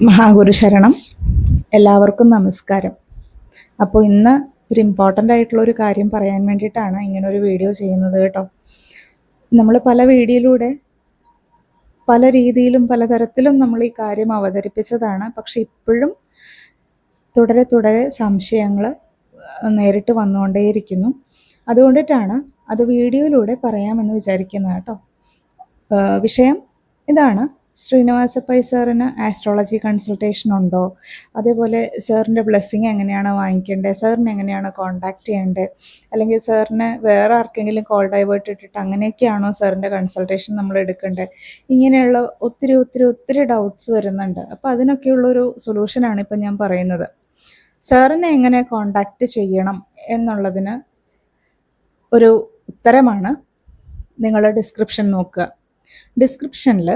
മഹാഗുരു ശരണം. എല്ലാവർക്കും നമസ്കാരം. അപ്പോൾ ഇന്ന് ഒരു ഇമ്പോർട്ടൻ്റ് ആയിട്ടുള്ളൊരു കാര്യം പറയാൻ വേണ്ടിയിട്ടാണ് ഇങ്ങനൊരു വീഡിയോ ചെയ്യുന്നത് കേട്ടോ. നമ്മൾ പല വീഡിയോയിലൂടെ പല രീതിയിലും പലതരത്തിലും നമ്മൾ ഈ കാര്യം അവതരിപ്പിച്ചതാണ്. പക്ഷെ ഇപ്പോഴും തുടരെ തുടരെ സംശയങ്ങൾ നേരിട്ട് വന്നുകൊണ്ടേയിരിക്കുന്നു. അതുകൊണ്ടിട്ടാണ് അത് വീഡിയോയിലൂടെ പറയാമെന്ന് വിചാരിക്കുന്നത് കേട്ടോ. വിഷയം ഇതാണ്: ശ്രീനിവാസ പൈ സാറിന് ആസ്ട്രോളജി കൺസൾട്ടേഷൻ ഉണ്ടോ? അതേപോലെ സാറിൻ്റെ ബ്ലെസ്സിങ് എങ്ങനെയാണ് വാങ്ങിക്കേണ്ടത്? സാറിന് എങ്ങനെയാണ് കോൺടാക്റ്റ് ചെയ്യേണ്ടത്? അല്ലെങ്കിൽ സാറിന് വേറെ ആർക്കെങ്കിലും കോൾ ഡൈവേർട്ട് ഇട്ടിട്ട് അങ്ങനെയൊക്കെയാണോ സാറിൻ്റെ കൺസൾട്ടേഷൻ നമ്മൾ എടുക്കേണ്ടത്? ഇങ്ങനെയുള്ള ഒത്തിരി ഒത്തിരി ഒത്തിരി ഡൗട്ട്സ് വരുന്നുണ്ട്. അപ്പോൾ അതിനൊക്കെയുള്ളൊരു സൊല്യൂഷനാണ് ഇപ്പം ഞാൻ പറയുന്നത്. സാറിനെ എങ്ങനെ കോൺടാക്റ്റ് ചെയ്യണം എന്നുള്ളതിന് ഒരു ഉത്തരമാണ്. നിങ്ങൾ ഡിസ്ക്രിപ്ഷൻ നോക്കുക. ഡിസ്ക്രിപ്ഷനിൽ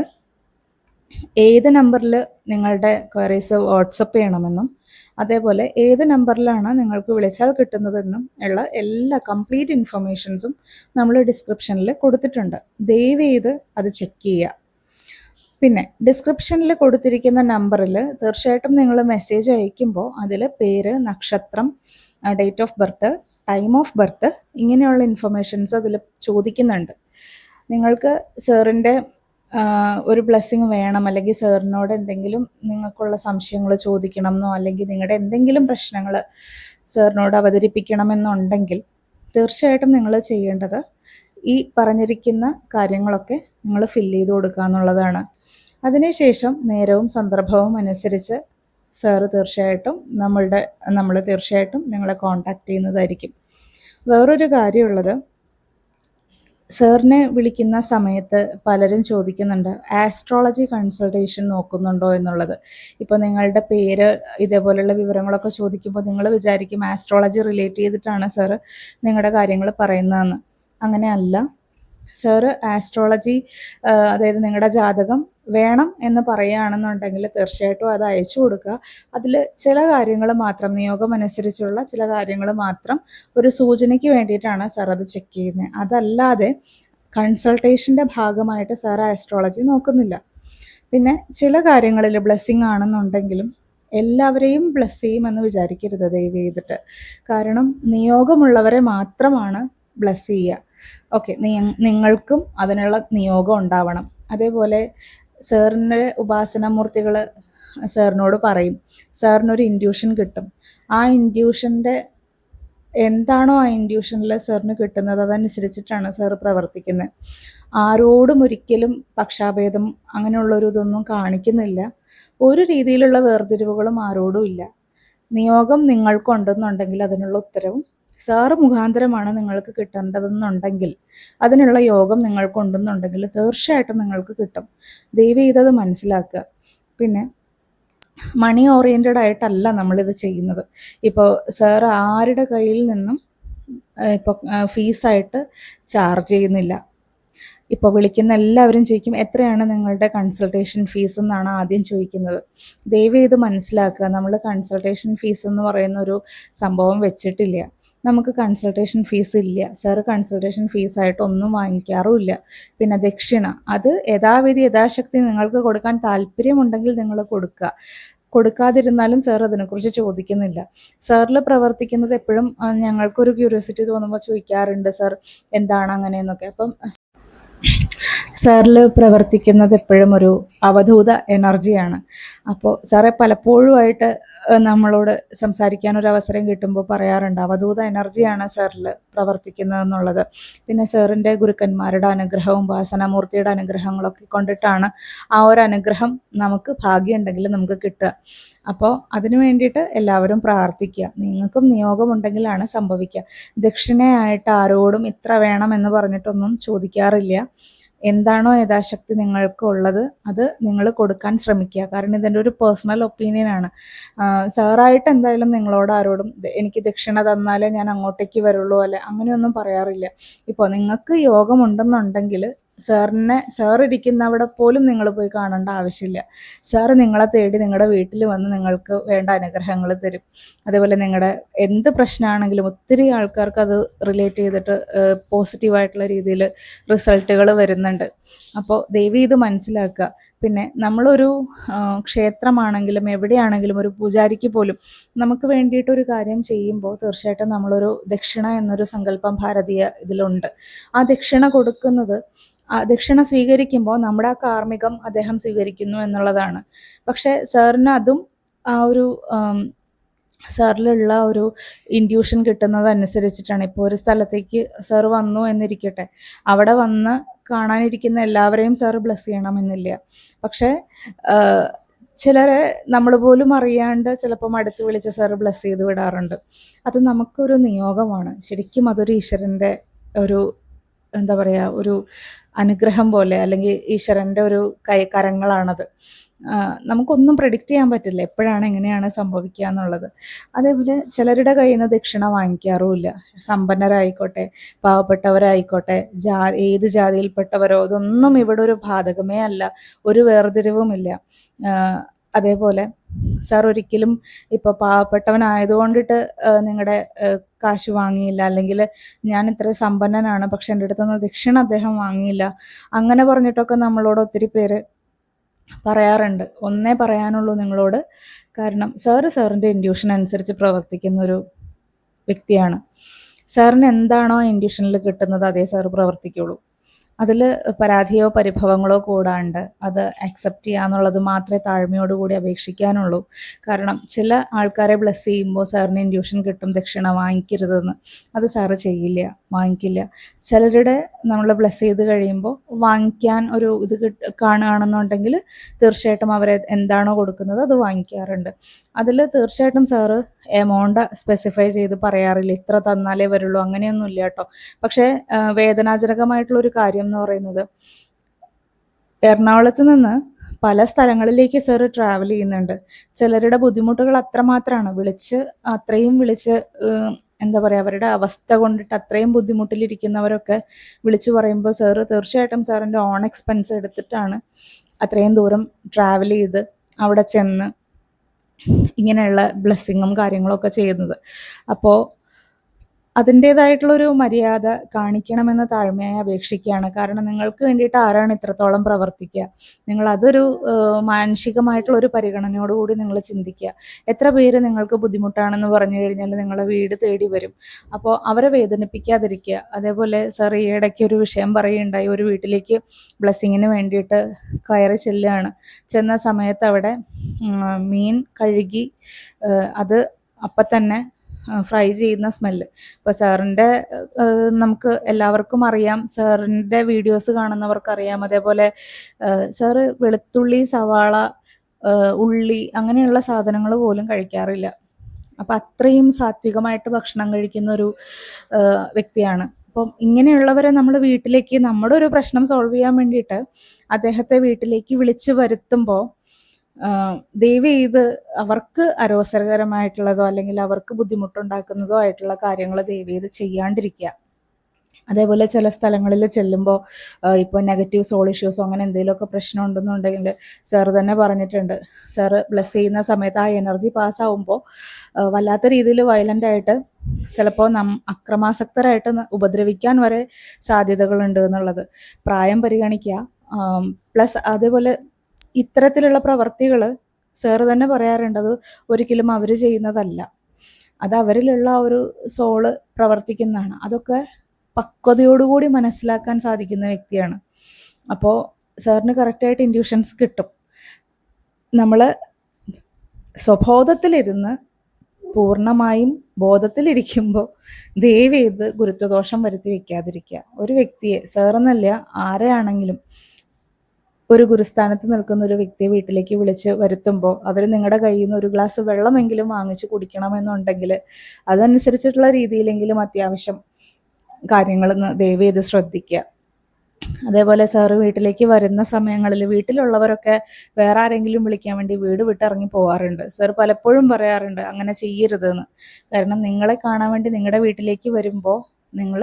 ഏത് നമ്പറിൽ നിങ്ങളുടെ ക്വയറീസ് വാട്സപ്പ് ചെയ്യണമെന്നും അതേപോലെ ഏത് നമ്പറിലാണ് നിങ്ങൾക്ക് വിളിച്ചാൽ കിട്ടുന്നതെന്നും ഉള്ള എല്ലാ കംപ്ലീറ്റ് ഇൻഫർമേഷൻസും നമ്മൾ ഡിസ്ക്രിപ്ഷനിൽ കൊടുത്തിട്ടുണ്ട്. ദയവ് ചെയ്ത് അത് ചെക്ക് ചെയ്യുക. പിന്നെ ഡിസ്ക്രിപ്ഷനിൽ കൊടുത്തിരിക്കുന്ന നമ്പറിൽ തീർച്ചയായിട്ടും നിങ്ങൾ മെസ്സേജ് അയക്കുമ്പോൾ അതിൽ പേര്, നക്ഷത്രം, date of birth, time of birth ഇങ്ങനെയുള്ള ഇൻഫർമേഷൻസ് അതിൽ ചോദിക്കുന്നുണ്ട്. നിങ്ങൾക്ക് സാറിൻ്റെ ഒരു ബ്ലെസ്സിങ് വേണം, അല്ലെങ്കിൽ സാറിനോട് എന്തെങ്കിലും നിങ്ങൾക്കുള്ള സംശയങ്ങൾ ചോദിക്കണം എന്നോ അല്ലെങ്കിൽ നിങ്ങളുടെ എന്തെങ്കിലും പ്രശ്നങ്ങൾ സാറിനോട് അവതരിപ്പിക്കണമെന്നുണ്ടെങ്കിൽ തീർച്ചയായിട്ടും നിങ്ങൾ ചെയ്യേണ്ടത് ഈ പറഞ്ഞിരിക്കുന്ന കാര്യങ്ങളൊക്കെ നിങ്ങൾ ഫില്ല് ചെയ്ത് കൊടുക്കുക എന്നുള്ളതാണ്. അതിനുശേഷം നേരവും സന്ദർഭവും അനുസരിച്ച് സാറ് തീർച്ചയായിട്ടും നമ്മൾ തീർച്ചയായിട്ടും നിങ്ങളെ കോൺടാക്റ്റ് ചെയ്യുന്നതായിരിക്കും. വേറൊരു കാര്യമുള്ളത്, സാറിനെ വിളിക്കുന്ന സമയത്ത് പലരും ചോദിക്കുന്നുണ്ട് ആസ്ട്രോളജി കൺസൾട്ടേഷൻ നോക്കുന്നുണ്ടോ എന്നുള്ളത്. ഇപ്പോൾ നിങ്ങളുടെ പേര് ഇതേപോലെയുള്ള വിവരങ്ങളൊക്കെ ചോദിക്കുമ്പോൾ നിങ്ങൾ വിചാരിക്കും ആസ്ട്രോളജി റിലേറ്റ് ചെയ്തിട്ടാണ് സാറ് നിങ്ങളുടെ കാര്യങ്ങൾ പറയുന്നതെന്ന്. അങ്ങനെയല്ല. സാറ് ആസ്ട്രോളജി അതായത് നിങ്ങളുടെ ജാതകം വേണം എന്ന് പറയുകയാണെന്നുണ്ടെങ്കിൽ തീർച്ചയായിട്ടും അത് അയച്ചു കൊടുക്കുക. അതിൽ ചില കാര്യങ്ങൾ മാത്രം, നിയോഗം അനുസരിച്ചുള്ള ചില കാര്യങ്ങൾ മാത്രം ഒരു സൂചനയ്ക്ക് വേണ്ടിയിട്ടാണ് സാർ അത് ചെക്ക് ചെയ്യുന്നത്. അതല്ലാതെ കൺസൾട്ടേഷൻ്റെ ഭാഗമായിട്ട് സാർ ആസ്ട്രോളജി നോക്കുന്നില്ല. പിന്നെ ചില കാര്യങ്ങളിൽ ബ്ലെസ്സിങ് ആണെന്നുണ്ടെങ്കിലും എല്ലാവരെയും ബ്ലെസ് ചെയ്യുമെന്ന് വിചാരിക്കരുത് ദയവ് ചെയ്തിട്ട്. കാരണം നിയോഗമുള്ളവരെ മാത്രമാണ് ബ്ലെസ് ചെയ്യുക. ഓക്കെ, നിങ്ങൾക്കും അതിനുള്ള നിയോഗം ഉണ്ടാവണം. അതേപോലെ സാറിൻ്റെ ഉപാസനാമൂർത്തികൾ സാറിനോട് പറയും, സാറിനൊരു ഇൻഡ്യൂഷൻ കിട്ടും. ആ ഇൻഡ്യൂഷൻ്റെ എന്താണോ ആ ഇൻഡ്യൂഷനിൽ സാറിന് കിട്ടുന്നത് അതനുസരിച്ചിട്ടാണ് സാറ് പ്രവർത്തിക്കുന്നത്. ആരോടും ഒരിക്കലും പക്ഷാഭേദം അങ്ങനെയുള്ളൊരു ഇതൊന്നും കാണിക്കുന്നില്ല. ഒരു രീതിയിലുള്ള വേർതിരിവുകളും ആരോടും ഇല്ല. നിയോഗം നിങ്ങൾക്കുണ്ടെന്നുണ്ടെങ്കിൽ അതിനുള്ള ഉത്തരവും സാറ് മുഖാന്തരമാണ് നിങ്ങൾക്ക് കിട്ടേണ്ടതെന്നുണ്ടെങ്കിൽ അതിനുള്ള യോഗം നിങ്ങൾക്കുണ്ടെന്നുണ്ടെങ്കിൽ തീർച്ചയായിട്ടും നിങ്ങൾക്ക് കിട്ടും. ദയവ് ചെയ്തത് മനസ്സിലാക്കുക. പിന്നെ മണി ഓറിയൻറ്റഡ് ആയിട്ടല്ല നമ്മളിത് ചെയ്യുന്നത്. ഇപ്പോൾ സാർ ആരുടെ കയ്യിൽ നിന്നും ഇപ്പോൾ ഫീസായിട്ട് ചാർജ് ചെയ്യുന്നില്ല. ഇപ്പോൾ വിളിക്കുന്ന എല്ലാവരും ചോദിക്കും എത്രയാണ് നിങ്ങളുടെ കൺസൾട്ടേഷൻ ഫീസ് എന്നാണ് ആദ്യം ചോദിക്കുന്നത്. ദയവ് ചെയ്ത് മനസ്സിലാക്കുക, നമ്മൾ കൺസൾട്ടേഷൻ ഫീസ് എന്ന് പറയുന്ന ഒരു സംഭവം വെച്ചിട്ടില്ല. നമുക്ക് കൺസൾട്ടേഷൻ ഫീസ് ഇല്ല. സാറ് കൺസൾട്ടേഷൻ ഫീസായിട്ടൊന്നും വാങ്ങിക്കാറുമില്ല. പിന്നെ ദക്ഷിണ അത് യഥാശക്തി നിങ്ങൾക്ക് കൊടുക്കാൻ താല്പര്യമുണ്ടെങ്കിൽ നിങ്ങൾ കൊടുക്കുക. കൊടുക്കാതിരുന്നാലും സാർ അതിനെക്കുറിച്ച് ചോദിക്കുന്നില്ല. സാറിൽ പ്രവർത്തിക്കുന്നത് എപ്പോഴും ഞങ്ങൾക്കൊരു ക്യൂരിയോസിറ്റി തോന്നുമ്പോൾ ചോദിക്കാറുണ്ട്, സാർ എന്താണ് അങ്ങനെയെന്നൊക്കെ. അപ്പം സാറിൽ പ്രവർത്തിക്കുന്നത് എപ്പോഴും ഒരു അവധൂത എനർജിയാണ്. അപ്പോൾ സാറെ പലപ്പോഴുമായിട്ട് നമ്മളോട് സംസാരിക്കാനൊരു അവസരം കിട്ടുമ്പോൾ പറയാറുണ്ട് അവധൂത എനർജിയാണ് സാറിൽ പ്രവർത്തിക്കുന്നതെന്നുള്ളത്. പിന്നെ സാറിൻ്റെ ഗുരുക്കന്മാരുടെ അനുഗ്രഹവും വാസനാമൂർത്തിയുടെ അനുഗ്രഹങ്ങളൊക്കെ കൊണ്ടിട്ടാണ് ആ ഒരു അനുഗ്രഹം നമുക്ക് ഭാഗ്യമുണ്ടെങ്കിൽ നമുക്ക് കിട്ടുക. അപ്പോൾ അതിനു വേണ്ടിയിട്ട് എല്ലാവരും പ്രാർത്ഥിക്കുക. നിങ്ങൾക്കും നിയോഗമുണ്ടെങ്കിലാണ് സംഭവിക്കുക. ദക്ഷിണയായിട്ട് ആരോടും ഇത്ര വേണം എന്ന് പറഞ്ഞിട്ടൊന്നും ചോദിക്കാറില്ല. എന്താണോ യഥാശക്തി നിങ്ങൾക്കുള്ളത് അത് നിങ്ങൾ കൊടുക്കാൻ ശ്രമിക്കുക. കാരണം ഇതെൻ്റെ ഒരു പേഴ്സണൽ ഒപ്പീനിയനാണ്. സാറായിട്ട് എന്തായാലും നിങ്ങളോട് ആരോടും എനിക്ക് ദക്ഷിണ തന്നാലേ ഞാൻ അങ്ങോട്ടേക്ക് വരുള്ളൂ അല്ലെ അങ്ങനെയൊന്നും പറയാറില്ല. ഇപ്പോൾ നിങ്ങൾക്ക് യോഗമുണ്ടെന്നുണ്ടെങ്കിൽ സാർ ഇരിക്കുന്ന അവിടെ പോലും നിങ്ങൾ പോയി കാണേണ്ട ആവശ്യമില്ല. സാറ് നിങ്ങളെ തേടി നിങ്ങളുടെ വീട്ടിൽ വന്ന് നിങ്ങൾക്ക് വേണ്ട അനുഗ്രഹങ്ങൾ തരും. അതേപോലെ നിങ്ങളുടെ എന്ത് പ്രശ്നമാണെങ്കിലും ഒത്തിരി ആൾക്കാർക്ക് അത് റിലേറ്റ് ചെയ്തിട്ട് പോസിറ്റീവായിട്ടുള്ള രീതിയിൽ റിസൾട്ടുകൾ വരുന്നുണ്ട്. അപ്പോൾ ദയവ് ഇത് മനസ്സിലാക്കുക. പിന്നെ നമ്മളൊരു ക്ഷേത്രമാണെങ്കിലും എവിടെയാണെങ്കിലും ഒരു പൂജാരിക്ക് പോലും നമുക്ക് വേണ്ടിയിട്ടൊരു കാര്യം ചെയ്യുമ്പോൾ തീർച്ചയായിട്ടും നമ്മളൊരു ദക്ഷിണ എന്നൊരു സങ്കല്പം ഭാരതീയ ഇതിലുണ്ട്. ആ ദക്ഷിണ കൊടുക്കുന്നത്, ആ ദക്ഷിണ സ്വീകരിക്കുമ്പോൾ നമ്മുടെ ആ കാർമ്മികം അദ്ദേഹം സ്വീകരിക്കുന്നു എന്നുള്ളതാണ്. പക്ഷേ സാറിന് അതും ആ ഒരു സാറിലുള്ള ഒരു ഇൻഡ്യൂഷൻ കിട്ടുന്നതനുസരിച്ചിട്ടാണ്. ഇപ്പോൾ ഒരു സ്ഥലത്തേക്ക് സാറ് വന്നു എന്നിരിക്കട്ടെ, അവിടെ വന്ന് കാണാനിരിക്കുന്ന എല്ലാവരെയും സാറ് ബ്ലെസ് ചെയ്യണമെന്നില്ല. പക്ഷേ ചിലരെ നമ്മൾ പോലും അറിയാണ്ട് ചിലപ്പം അടുത്ത് വിളിച്ച് സാറ് ബ്ലെസ് ചെയ്ത് വിടാറുണ്ട്. അത് നമുക്കൊരു നിയോഗമാണ്. ശരിക്കും അതൊരു ഈശ്വരൻ്റെ ഒരു എന്താ പറയുക, ഒരു അനുഗ്രഹം പോലെ, അല്ലെങ്കിൽ ഈശ്വരൻ്റെ ഒരു കരങ്ങളാണത്. നമുക്കൊന്നും പ്രെഡിക്റ്റ് ചെയ്യാൻ പറ്റില്ല എപ്പോഴാണ് എങ്ങനെയാണ് സംഭവിക്കുക എന്നുള്ളത്. അതേപോലെ ചിലരുടെ കയ്യിൽ നിന്ന് ദക്ഷിണ വാങ്ങിക്കാറുമില്ല. സമ്പന്നരായിക്കോട്ടെ പാവപ്പെട്ടവരായിക്കോട്ടെ ഏത് ജാതിയിൽപ്പെട്ടവരോ, ഇതൊന്നും ഇവിടെ ഒരു ബാധകമേ അല്ല, ഒരു വേർതിരിവുമില്ല. അതേപോലെ സാർ ഒരിക്കലും ഇപ്പോൾ പാവപ്പെട്ടവനായതുകൊണ്ടിട്ട് നിങ്ങളുടെ കാശ് വാങ്ങിയില്ല, അല്ലെങ്കിൽ ഞാൻ ഇത്ര സമ്പന്നനാണ് പക്ഷെ എൻ്റെ അടുത്തുനിന്ന് ദക്ഷിണ അദ്ദേഹം വാങ്ങിയില്ല, അങ്ങനെ പറഞ്ഞിട്ടൊക്കെ നമ്മളോട് ഒത്തിരി പേര് പറയാറുണ്ട്. ഒന്നേ പറയാനുള്ളൂ നിങ്ങളോട്, കാരണം സാറിൻ്റെ ഇൻഡ്യൂഷൻ അനുസരിച്ച് പ്രവർത്തിക്കുന്നൊരു വ്യക്തിയാണ്. സാറിന് എന്താണോ ഇൻഡ്യൂഷനിൽ കിട്ടുന്നത് അതേ സാറ് പ്രവർത്തിക്കുള്ളൂ. അതിൽ പരാതിയോ പരിഭവങ്ങളോ കൂടാണ്ട് അത് അക്സെപ്റ്റ് ചെയ്യുക എന്നുള്ളത് മാത്രമേ താഴ്മയോടുകൂടി അപേക്ഷിക്കാനുള്ളൂ. കാരണം ചില ആൾക്കാരെ ബ്ലെസ് ചെയ്യുമ്പോൾ സാറിന് ഇൻഡ്യൂഷൻ കിട്ടും ദക്ഷിണ വാങ്ങിക്കരുതെന്ന്. അത് സാറ് ചെയ്യില്ല, വാങ്ങിക്കില്ല. ചിലരുടെ നമ്മൾ ബ്ലെസ് ചെയ്ത് കഴിയുമ്പോൾ വാങ്ങിക്കാൻ ഒരു ഇത് കാണുകയാണെന്നുണ്ടെങ്കിൽ തീർച്ചയായിട്ടും അവരെ എന്താണോ കൊടുക്കുന്നത് അത് വാങ്ങിക്കാറുണ്ട്. അതിൽ തീർച്ചയായിട്ടും സാറ് എമൗണ്ട് സ്പെസിഫൈ ചെയ്ത് പറയാറില്ല, ഇത്ര തന്നാലേ വരുള്ളൂ, അങ്ങനെയൊന്നുമില്ല കേട്ടോ. പക്ഷേ വേദനാജനകമായിട്ടുള്ളൊരു കാര്യം എന്ന് പറയുന്നത്, എറണാകുളത്ത് നിന്ന് പല സ്ഥലങ്ങളിലേക്ക് സാറ് ട്രാവൽ ചെയ്യുന്നുണ്ട്. ചിലരുടെ ബുദ്ധിമുട്ടുകൾ അത്രമാത്രമാണ്, അത്രയും വിളിച്ച് എന്താ പറയുക, അവരുടെ അവസ്ഥ കൊണ്ടിട്ട് അത്രയും ബുദ്ധിമുട്ടിലിരിക്കുന്നവരൊക്കെ വിളിച്ചു പറയുമ്പോൾ സാറ് തീർച്ചയായിട്ടും സാറിൻ്റെ ഓൺ എക്സ്പെൻസ് എടുത്തിട്ടാണ് അത്രയും ദൂരം ട്രാവൽ ചെയ്ത് അവിടെ ചെന്ന് ഇങ്ങനെയുള്ള ബ്ലെസ്സിങ്ങും കാര്യങ്ങളൊക്കെ ചെയ്യുന്നത്. അപ്പോൾ അതിൻ്റേതായിട്ടുള്ളൊരു മര്യാദ കാണിക്കണമെന്ന് താഴ്മയായി അപേക്ഷിക്കുകയാണ്. കാരണം നിങ്ങൾക്ക് വേണ്ടിയിട്ട് ആരാണ് ഇത്രത്തോളം പ്രവർത്തിക്കുക? നിങ്ങളതൊരു മാനുഷികമായിട്ടുള്ളൊരു പരിഗണനയോടുകൂടി നിങ്ങൾ ചിന്തിക്കുക. എത്ര പേര് നിങ്ങൾക്ക് ബുദ്ധിമുട്ടാണെന്ന് പറഞ്ഞു കഴിഞ്ഞാൽ നിങ്ങളെ വീട് തേടി വരും. അപ്പോൾ അവരെ വേദനിപ്പിക്കാതിരിക്കുക. അതേപോലെ സാർ ഈ ഇടയ്ക്ക് ഒരു വിഷയം പറയുകയുണ്ടായി. ഒരു വീട്ടിലേക്ക് ബ്ലെസ്സിങ്ങിന് വേണ്ടിയിട്ട് കയറി ചെല്ലുകയാണ്. ചെന്ന സമയത്ത് അവിടെ മീൻ കഴുകി അത് അപ്പം തന്നെ ഫ്രൈ ചെയ്യുന്ന സ്മെല്ല്. ഇപ്പോൾ സാറിൻ്റെ നമുക്ക് എല്ലാവർക്കും അറിയാം, സാറിൻ്റെ വീഡിയോസ് കാണുന്നവർക്കറിയാം. അതേപോലെ സാറ് വെളുത്തുള്ളി, സവാള, ഉള്ളി അങ്ങനെയുള്ള സാധനങ്ങൾ പോലും കഴിക്കാറില്ല. അപ്പം അത്രയും സാത്വികമായിട്ട് ഭക്ഷണം കഴിക്കുന്ന ഒരു വ്യക്തിയാണ്. അപ്പം ഇങ്ങനെയുള്ളവരെ നമ്മൾ വീട്ടിലേക്ക്, നമ്മുടെ ഒരു പ്രശ്നം സോൾവ് ചെയ്യാൻ വേണ്ടിയിട്ട് അദ്ദേഹത്തെ വീട്ടിലേക്ക് വിളിച്ച് വരുത്തുമ്പോൾ ദയവ് ചെയ്ത് അവർക്ക് അരോസരകരമായിട്ടുള്ളതോ അല്ലെങ്കിൽ അവർക്ക് ബുദ്ധിമുട്ടുണ്ടാക്കുന്നതോ ആയിട്ടുള്ള കാര്യങ്ങൾ ദയവ് ചെയ്ത് ചെയ്യാണ്ടിരിക്കുക. അതേപോലെ ചില സ്ഥലങ്ങളിൽ ചെല്ലുമ്പോൾ ഇപ്പോൾ നെഗറ്റീവ് സോൾ ഇഷ്യൂസോ അങ്ങനെ എന്തെങ്കിലുമൊക്കെ പ്രശ്നം ഉണ്ടെന്നുണ്ടെങ്കിൽ സാറ് തന്നെ പറഞ്ഞിട്ടുണ്ട്, സാറ് ബ്ലെസ് ചെയ്യുന്ന സമയത്ത് ആ എനർജി പാസ്സാവുമ്പോൾ വല്ലാത്ത രീതിയിൽ വയലൻ്റായിട്ട് ചിലപ്പോൾ അക്രമാസക്തരായിട്ട് ഉപദ്രവിക്കാൻ വരെ സാധ്യതകളുണ്ട് എന്നുള്ളത് പ്രായം പരിഗണിക്കുക. പ്ലസ് അതേപോലെ ഇത്തരത്തിലുള്ള പ്രവർത്തികൾ സാറ് തന്നെ പറയാറുണ്ട്, അത് ഒരിക്കലും അവർ ചെയ്യുന്നതല്ല, അത് അവരിലുള്ള ഒരു സോള് പ്രവർത്തിക്കുന്നതാണ്. അതൊക്കെ പക്വതയോടുകൂടി മനസ്സിലാക്കാൻ സാധിക്കുന്ന വ്യക്തിയാണ്. അപ്പോൾ സാറിന് കറക്റ്റായിട്ട് ഇൻഡ്യൂഷൻസ് കിട്ടും. നമ്മൾ സ്വബോധത്തിലിരുന്ന് പൂർണ്ണമായും ബോധത്തിലിരിക്കുമ്പോൾ ദയവ് ചെയ്ത് ഗുരുത്വദോഷം വരുത്തി വയ്ക്കാതിരിക്കുക. ഒരു വ്യക്തിയെ, സാറെന്നല്ല ആരെയാണെങ്കിലും, ഒരു ഗുരുസ്ഥാനത്ത് നിൽക്കുന്ന ഒരു വ്യക്തിയെ വീട്ടിലേക്ക് വിളിച്ച് വരുത്തുമ്പോൾ അവർ നിങ്ങളുടെ കയ്യിൽ നിന്ന് ഒരു ഗ്ലാസ് വെള്ളമെങ്കിലും വാങ്ങിച്ച് കുടിക്കണമെന്നുണ്ടെങ്കിൽ അതനുസരിച്ചിട്ടുള്ള രീതിയിലെങ്കിലും അത്യാവശ്യം കാര്യങ്ങളൊന്ന് ദയവ് ചെയ്ത് ശ്രദ്ധിക്കുക. അതേപോലെ സാറ് വീട്ടിലേക്ക് വരുന്ന സമയങ്ങളിൽ വീട്ടിലുള്ളവരൊക്കെ വേറെ ആരെങ്കിലും വിളിക്കാൻ വേണ്ടി വീട് വിട്ടിറങ്ങി പോകാറുണ്ട്. സാർ പലപ്പോഴും പറയാറുണ്ട് അങ്ങനെ ചെയ്യരുതെന്ന്. കാരണം നിങ്ങളെ കാണാൻ വേണ്ടി നിങ്ങളുടെ വീട്ടിലേക്ക് വരുമ്പോൾ നിങ്ങൾ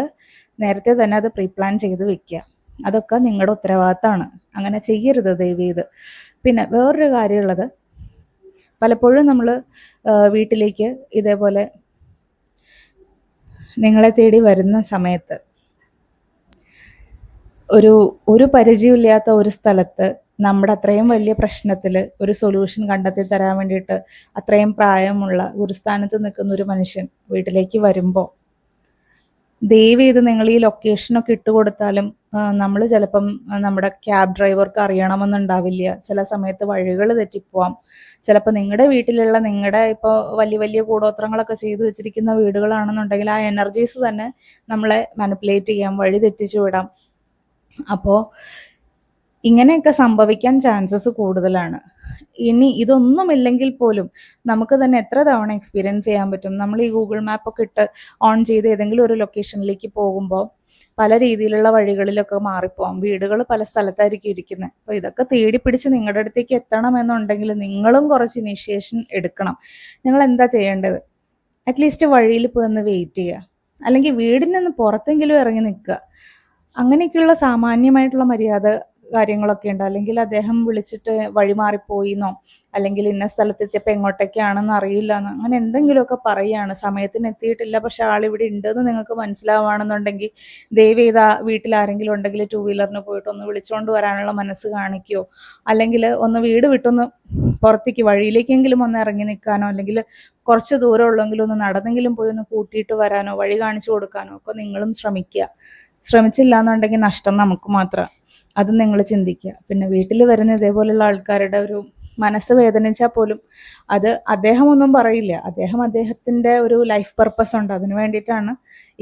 നേരത്തെ തന്നെ അത് പ്രീ പ്ലാൻ ചെയ്ത് വെക്കുക. അതൊക്കെ നിങ്ങളുടെ ഉത്തരവാദിത്തമാണ്. അങ്ങനെ ചെയ്യരുത് ദയവ് ചെയ്ത്. പിന്നെ വേറൊരു കാര്യമുള്ളത്, പലപ്പോഴും നമ്മൾ വീട്ടിലേക്ക് ഇതേപോലെ നിങ്ങളെ തേടി വരുന്ന സമയത്ത് ഒരു പരിചയമില്ലാത്ത ഒരു സ്ഥലത്ത് നമ്മുടെ അത്രയും വലിയ പ്രശ്നത്തിൽ ഒരു സൊല്യൂഷൻ കണ്ടെത്തി തരാൻ വേണ്ടിയിട്ട് അത്രയും പ്രായമുള്ള ഗുരുസ്ഥാനത്ത് നിൽക്കുന്ന ഒരു മനുഷ്യൻ വീട്ടിലേക്ക് വരുമ്പോൾ ദയവ് ചെയ്ത് നിങ്ങൾ ഈ ലൊക്കേഷനൊക്കെ ഇട്ട് കൊടുത്താലും നമ്മൾ ചിലപ്പം നമ്മുടെ ക്യാബ് ഡ്രൈവർക്ക് അറിയണമെന്നുണ്ടാവില്ല. ചില സമയത്ത് വഴികൾ തെറ്റിപ്പോവാം. ചിലപ്പോൾ നിങ്ങളുടെ വീട്ടിലുള്ള നിങ്ങളുടെ ഇപ്പോൾ വലിയ വലിയ കൂടോത്രങ്ങളൊക്കെ ചെയ്തു വെച്ചിരിക്കുന്ന വീടുകളാണെന്നുണ്ടെങ്കിൽ ആ എനർജീസ് തന്നെ നമ്മളെ മാനിപ്പുലേറ്റ് ചെയ്യാം, വഴി തെറ്റിച്ചു വിടാം. അപ്പോൾ ഇങ്ങനെയൊക്കെ സംഭവിക്കാൻ ചാൻസസ് കൂടുതലാണ്. ഇനി ഇതൊന്നുമില്ലെങ്കിൽ പോലും നമുക്ക് തന്നെ എത്ര തവണ എക്സ്പീരിയൻസ് ചെയ്യാൻ പറ്റും. നമ്മൾ ഈ ഗൂഗിൾ മാപ്പൊക്കെ ഇട്ട് ഓൺ ചെയ്ത് ഏതെങ്കിലും ഒരു ലൊക്കേഷനിലേക്ക് പോകുമ്പോൾ പല രീതിയിലുള്ള വഴികളിലൊക്കെ മാറിപ്പോവാം. വീടുകൾ പല സ്ഥലത്തായിരിക്കും ഇരിക്കുന്നത്. അപ്പോൾ ഇതൊക്കെ തേടി പിടിച്ച് നിങ്ങളുടെ അടുത്തേക്ക് എത്തണമെന്നുണ്ടെങ്കിൽ നിങ്ങളും കുറച്ച് ഇനീഷ്യേഷൻ എടുക്കണം. നിങ്ങൾ എന്താ ചെയ്യേണ്ടത്? അറ്റ്ലീസ്റ്റ് വഴിയിൽ പോയി ഒന്ന് വെയിറ്റ് ചെയ്യുക, അല്ലെങ്കിൽ വീടിൽ നിന്ന് പുറത്തെങ്കിലും ഇറങ്ങി നിൽക്കുക. അങ്ങനെയൊക്കെയുള്ള സാമാന്യമായിട്ടുള്ള മര്യാദ കാര്യങ്ങളൊക്കെ ഉണ്ട്. അല്ലെങ്കിൽ അദ്ദേഹം വിളിച്ചിട്ട് വഴി മാറിപ്പോയിന്നോ, അല്ലെങ്കിൽ ഇന്ന സ്ഥലത്തെത്തിയപ്പോൾ എങ്ങോട്ടേക്കാണെന്ന് അറിയില്ല എന്നോ, അങ്ങനെ എന്തെങ്കിലുമൊക്കെ പറയുകയാണ്, സമയത്തിന് എത്തിയിട്ടില്ല പക്ഷെ ആളിവിടെ ഉണ്ടെന്ന് നിങ്ങൾക്ക് മനസ്സിലാവുകയാണെന്നുണ്ടെങ്കിൽ ദയവ് ചെയ്ത് വീട്ടിൽ ആരെങ്കിലും ഉണ്ടെങ്കിൽ 2 വീലറിന് പോയിട്ട് ഒന്ന് വിളിച്ചുകൊണ്ട് വരാനുള്ള മനസ്സ് കാണിക്കുകയോ, അല്ലെങ്കിൽ ഒന്ന് വീട് വിട്ടൊന്ന് പുറത്തേക്ക് വഴിയിലേക്കെങ്കിലും ഒന്ന് ഇറങ്ങി നിൽക്കാനോ, അല്ലെങ്കിൽ കുറച്ച് ദൂരം ഉള്ളെങ്കിലും ഒന്ന് നടന്നെങ്കിലും പോയി ഒന്ന് കൂട്ടിയിട്ട് വരാനോ വഴി കാണിച്ചു കൊടുക്കാനോ ഒക്കെ നിങ്ങളും ശ്രമിക്കുക. ശ്രമിച്ചില്ല എന്നുണ്ടെങ്കിൽ നഷ്ടം നമുക്ക് മാത്രം. അത് നിങ്ങൾ ചിന്തിക്കുക. പിന്നെ വീട്ടിൽ വരുന്ന ഇതേപോലുള്ള ആൾക്കാരുടെ ഒരു മനസ്സ് വേദനിച്ചാൽ പോലും അത് അദ്ദേഹം ഒന്നും പറയില്ല. അദ്ദേഹത്തിൻ്റെ ഒരു ലൈഫ് പർപ്പസ് ഉണ്ട്, അതിന് വേണ്ടിയിട്ടാണ്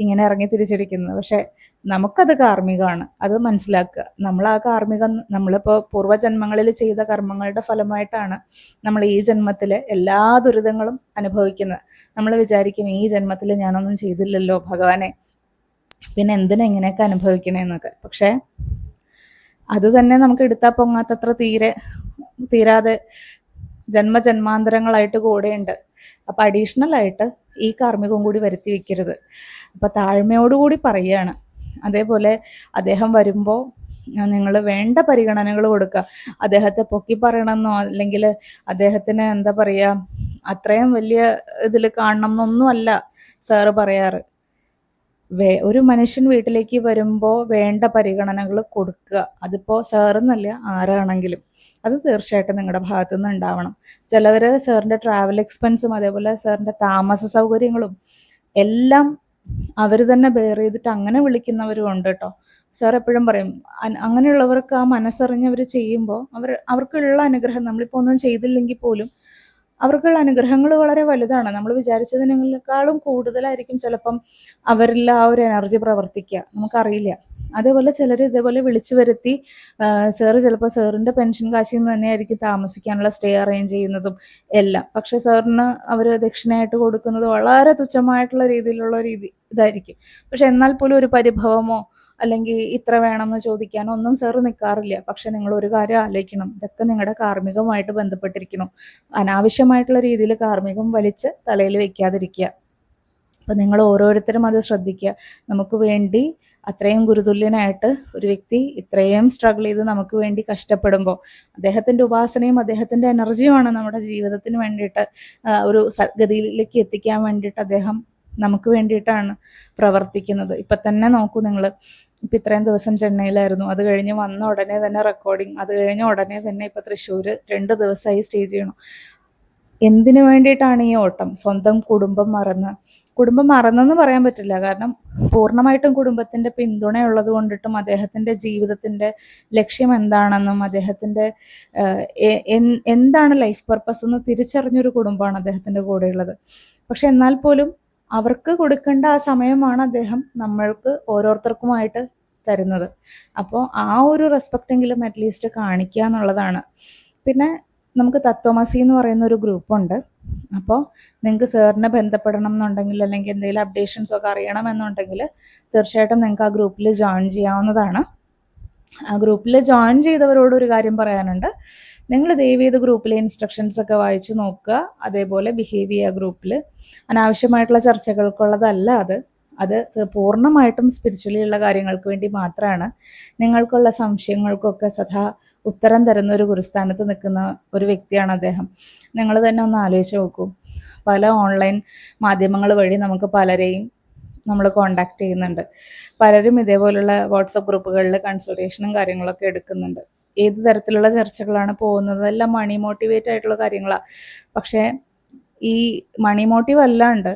ഇങ്ങനെ ഇറങ്ങി തിരിച്ചിരിക്കുന്നത്. പക്ഷെ നമുക്കത് കാർമ്മികമാണ്, അത് മനസ്സിലാക്കുക. നമ്മൾ ആ കാർമ്മികം നമ്മളിപ്പോൾ പൂർവ്വജന്മങ്ങളിൽ ചെയ്ത കർമ്മങ്ങളുടെ ഫലമായിട്ടാണ് നമ്മൾ ഈ ജന്മത്തിൽ എല്ലാ ദുരിതങ്ങളും അനുഭവിക്കുന്നത്. നമ്മൾ വിചാരിക്കും ഈ ജന്മത്തിൽ ഞാനൊന്നും ചെയ്തില്ലല്ലോ ഭഗവാനെ, പിന്നെ എന്തിനാ ഇങ്ങനെയൊക്കെ അനുഭവിക്കണേന്നൊക്കെ. പക്ഷേ അത് തന്നെ നമുക്ക് എടുത്താൽ പൊങ്ങാത്തത്ര തീരാതെ ജന്മജന്മാന്തരങ്ങളായിട്ട് കൂടെയുണ്ട്. അപ്പം അഡീഷണലായിട്ട് ഈ കാർമ്മികവും കൂടി വരുത്തി വെക്കരുത്. അപ്പം താഴ്മയോടുകൂടി പറയുകയാണ്. അതേപോലെ അദ്ദേഹം വരുമ്പോൾ നിങ്ങൾ വേണ്ട പരിഗണനകൾ കൊടുക്കുക. അദ്ദേഹത്തെ പൊക്കി പറയണമെന്നോ അല്ലെങ്കിൽ അദ്ദേഹത്തിന് എന്താ പറയുക അത്രയും വലിയ ഇതിൽ കാണണം എന്നൊന്നുമല്ല സാറ് പറയാറ്. ഒരു മനുഷ്യൻ വീട്ടിലേക്ക് വരുമ്പോൾ വേണ്ട പരിഗണനകൾ കൊടുക്കുക. അതിപ്പോൾ സാറെന്നല്ല ആരാണെങ്കിലും അത് തീർച്ചയായിട്ടും നിങ്ങളുടെ ഭാഗത്തു നിന്ന് ഉണ്ടാവണം. ചിലവർ സാറിൻ്റെ ട്രാവൽ എക്സ്പെൻസും അതേപോലെ സാറിൻ്റെ താമസ സൗകര്യങ്ങളും എല്ലാം അവർ തന്നെ ബെയർ ചെയ്തിട്ട് അങ്ങനെ വിളിക്കുന്നവരും ഉണ്ട് കേട്ടോ. സാർ എപ്പോഴും പറയും അങ്ങനെയുള്ളവർക്ക് ആ മനസ്സറിഞ്ഞവർ ചെയ്യുമ്പോൾ അവർക്കുള്ള അനുഗ്രഹം നമ്മളിപ്പോൾ ഒന്നും ചെയ്തില്ലെങ്കിൽ പോലും അവർക്കുള്ള അനുഗ്രഹങ്ങൾ വളരെ വലുതാണ്. നമ്മൾ വിചാരിച്ചതിനേക്കാളും കൂടുതലായിരിക്കും ചിലപ്പം അവരിൽ ആ ഒരു എനർജി പ്രവർത്തിക്കുക, നമുക്കറിയില്ല. അതേപോലെ ചിലർ ഇതേപോലെ വിളിച്ചു വരുത്തി സാറ് ചിലപ്പോൾ സാറിൻ്റെ പെൻഷൻ കാശിൽ നിന്ന് തന്നെയായിരിക്കും താമസിക്കാനുള്ള സ്റ്റേ അറേഞ്ച് ചെയ്യുന്നതും എല്ലാം. പക്ഷെ സാറിന് അവർ ദക്ഷിണയായിട്ട് കൊടുക്കുന്നത് വളരെ തുച്ഛമായിട്ടുള്ള രീതിയിലുള്ള ഇതായിരിക്കും. പക്ഷെ എന്നാൽ പോലും ഒരു പരിഭവമോ അല്ലെങ്കിൽ ഇത്ര വേണമെന്ന് ചോദിക്കാനോ ഒന്നും സാറ് നിൽക്കാറില്ല. പക്ഷെ നിങ്ങൾ ഒരു കാര്യം ആലോചിക്കണം, ഇതൊക്കെ നിങ്ങളുടെ കാർമ്മികമായിട്ട് ബന്ധപ്പെട്ടിരിക്കണം. അനാവശ്യമായിട്ടുള്ള രീതിയിൽ കാർമ്മികം വലിച്ച് തലയിൽ വെക്കാതിരിക്കുക. അപ്പം നിങ്ങൾ ഓരോരുത്തരും അത് ശ്രദ്ധിക്കുക. നമുക്ക് വേണ്ടി അത്രയും ഗുരുതുല്യനായിട്ട് ഒരു വ്യക്തി ഇത്രയും സ്ട്രഗിൾ ചെയ്ത് നമുക്ക് വേണ്ടി കഷ്ടപ്പെടുമ്പോൾ അദ്ദേഹത്തിൻ്റെ ഉപാസനയും അദ്ദേഹത്തിൻ്റെ എനർജിയുമാണ് നമ്മുടെ ജീവിതത്തിന് വേണ്ടിയിട്ട് ഒരു സദ്ഗതിയിലേക്ക് എത്തിക്കാൻ വേണ്ടിയിട്ട് അദ്ദേഹം നമുക്ക് വേണ്ടിയിട്ടാണ് പ്രവർത്തിക്കുന്നത്. ഇപ്പം തന്നെ നോക്കൂ നിങ്ങൾ, ഇപ്പം ഇത്രയും ദിവസം ചെന്നൈയിലായിരുന്നു, അത് കഴിഞ്ഞ് വന്ന ഉടനെ തന്നെ റെക്കോർഡിങ്, അത് കഴിഞ്ഞ ഉടനെ തന്നെ ഇപ്പം തൃശ്ശൂർ 2 ദിവസമായി സ്റ്റേ ചെയ്യണം. എന്തിനു വേണ്ടിയിട്ടാണ് ഈ ഓട്ടം? സ്വന്തം കുടുംബം മറന്നെന്ന് പറയാൻ പറ്റില്ല. കാരണം പൂർണ്ണമായിട്ടും കുടുംബത്തിൻ്റെ പിന്തുണയുള്ളത് കൊണ്ടിട്ടും അദ്ദേഹത്തിൻ്റെ ജീവിതത്തിൻ്റെ ലക്ഷ്യം എന്താണെന്നും അദ്ദേഹത്തിൻ്റെ എന്താണ് ലൈഫ് പർപ്പസ് എന്ന് തിരിച്ചറിഞ്ഞൊരു കുടുംബമാണ് അദ്ദേഹത്തിൻ്റെ കൂടെയുള്ളത്. പക്ഷെ എന്നാൽ പോലും അവർക്ക് കൊടുക്കേണ്ട ആ സമയമാണ് അദ്ദേഹം നമ്മൾക്ക് ഓരോരുത്തർക്കുമായിട്ട് തരുന്നത്. അപ്പോൾ ആ ഒരു റെസ്പെക്റ്റെങ്കിലും അറ്റ്ലീസ്റ്റ് കാണിക്കുക എന്നുള്ളതാണ്. പിന്നെ നമുക്ക് തത്വമസി എന്ന് പറയുന്ന ഒരു ഗ്രൂപ്പുണ്ട്. അപ്പോൾ നിങ്ങൾക്ക് സാറിനെ ബന്ധപ്പെടണം എന്നുണ്ടെങ്കിൽ അല്ലെങ്കിൽ എന്തെങ്കിലും അപ്ഡേഷൻസൊക്കെ അറിയണമെന്നുണ്ടെങ്കിൽ തീർച്ചയായിട്ടും നിങ്ങൾക്ക് ആ ഗ്രൂപ്പിൽ ജോയിൻ ചെയ്യാവുന്നതാണ്. ആ ഗ്രൂപ്പിൽ ജോയിൻ ചെയ്തവരോട് ഒരു കാര്യം പറയാനുണ്ട്. നിങ്ങൾ ദയവ് ചെയ്ത് ഗ്രൂപ്പിലെ ഇൻസ്ട്രക്ഷൻസൊക്കെ വായിച്ച് നോക്കുക, അതേപോലെ ബിഹേവ് ചെയ്യുക. ഗ്രൂപ്പിൽ അനാവശ്യമായിട്ടുള്ള ചർച്ചകൾക്കുള്ളതല്ല അത് പൂർണ്ണമായിട്ടും സ്പിരിച്വലി ഉള്ള കാര്യങ്ങൾക്ക് വേണ്ടി മാത്രമാണ്. നിങ്ങൾക്കുള്ള സംശയങ്ങൾക്കൊക്കെ സദാ ഉത്തരം തരുന്ന ഒരു ഗുരുസ്ഥാനത്ത് നിൽക്കുന്ന ഒരു വ്യക്തിയാണ് അദ്ദേഹം. നിങ്ങൾ തന്നെ ഒന്ന് ആലോചിച്ച് നോക്കൂ. പല ഓൺലൈൻ മാധ്യമങ്ങൾ വഴി നമുക്ക് പലരെയും നമ്മൾ കോണ്ടാക്ട് ചെയ്യുന്നുണ്ട്. പലരും ഇതേപോലുള്ള വാട്സപ്പ് ഗ്രൂപ്പുകളിൽ കൺസൾട്ടേഷനും കാര്യങ്ങളൊക്കെ എടുക്കുന്നുണ്ട്. ഏത് തരത്തിലുള്ള ചർച്ചകളാണ് പോകുന്നത്, എല്ലാം മണി മോട്ടിവേറ്റ് ആയിട്ടുള്ള കാര്യങ്ങളാണ്. പക്ഷേ ഈ മണി മോട്ടീവ് അല്ലാണ്ട്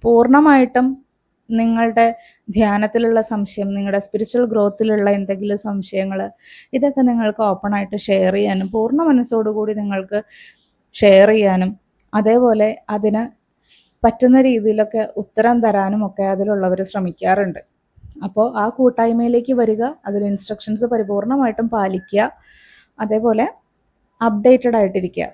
പൂർണ്ണമായിട്ടും നിങ്ങളുടെ ധ്യാനത്തിലുള്ള സംശയം, നിങ്ങളുടെ സ്പിരിച്വൽ ഗ്രോത്തിലുള്ള എന്തെങ്കിലും സംശയങ്ങൾ, ഇതൊക്കെ നിങ്ങൾക്ക് ഓപ്പണായിട്ട് ഷെയർ ചെയ്യാനും പൂർണ്ണ മനസ്സോടുകൂടി നിങ്ങൾക്ക് ഷെയർ ചെയ്യാനും അതേപോലെ അതിന് പറ്റുന്ന രീതിയിലൊക്കെ ഉത്തരം തരാനും ഒക്കെ അതിലുള്ളവർ ശ്രമിക്കാറുണ്ട്. അപ്പോൾ ആ കൂട്ടായ്മയിലേക്ക് വരിക, അതിൽ ഇൻസ്ട്രക്ഷൻസ് പരിപൂർണമായിട്ടും പാലിക്കുക, അതേപോലെ അപ്ഡേറ്റഡ് ആയിട്ടിരിക്കുക.